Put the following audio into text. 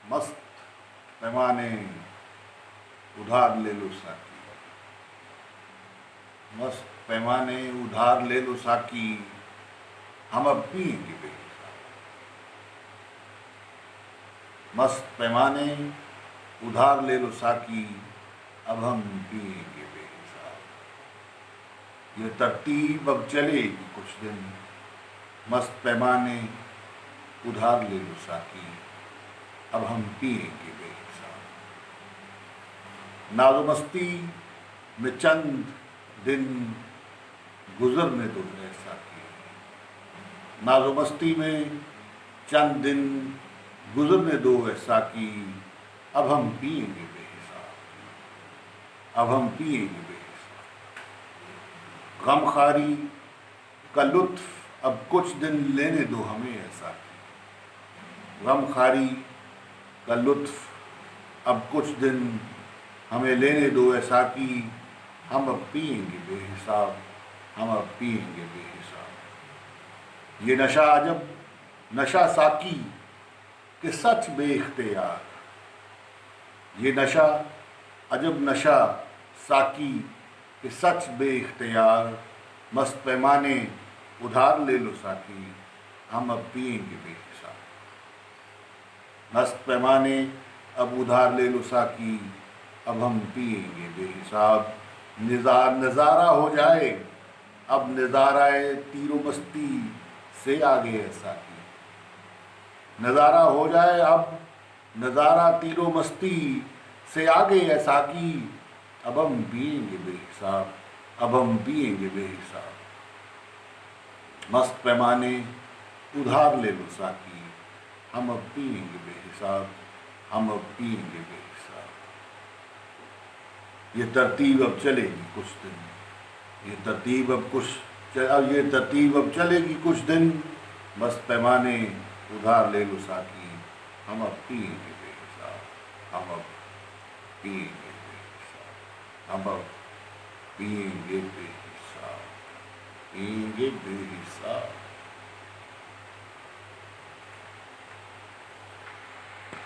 मस्त पैमाने उधार ले लो साकी, मस्त पैमाने उधार ले लो साकी, हम अब पिएंगे बेहिसाब। मस्त पैमाने उधार ले लो साकी, अब हम पिएंगे बेहिसाब। ये तरतीब अब चलेगी कुछ दिन, मस्त पैमाने उधार ले लो साकी, अब हम पिएंगे बेहिसाब। नाज़ो मस्ती में चंद दिन गुजरने दो है साकी, नाज़ो मस्ती में चंद दिन गुजरने दो है साकी, अब हम पिएंगे बेहिसाब, अब हम पिएंगे बेहिसाब। गमखारी का लुत्फ अब कुछ दिन लेने दो हमें है साकी, गमखारी का लुत्फ अब कुछ दिन हमें लेने दो ऐसा कि हम अब पिएंगे बेहिसाब, हम अब पिएंगे बेहिसाब। ये नशा अजब नशा साकी कि सच बेइख्तियार, ये नशा अजब नशा साकी कि सच बेइख्तियार, मस्त पैमाने उधार ले लो साकी, हम अब पिएंगे बेहिसाब। मस्त पैमाने अब उधार ले लो साकी, अब हम पिएंगे बेहिसाब। नज़ारा हो जाए अब नज़ाराए तीरो मस्ती से आगे है साकी, नज़ारा हो जाए अब नज़ारा तीरो मस्ती से आगे है साकी, अब हम पिएंगे बेहिसाब, अब हम पिएंगे बेहिसाब। मस्त पैमाने उधार ले लो साकी, हम अब पिएंगे बेहिसाब, हम अब पिएंगे बेहिसाब। ये तरतीब अब चलेगी कुछ दिन, ये तरतीब अब चलेगी कुछ दिन, मस्त पैमाने उधार ले लो साकी, हम अब पिएंगे बेहिसाब, हम अब पिएंगे बेहिसाब, हम अब पिएंगे बेहिसाब, पिएंगे बेहिसाब।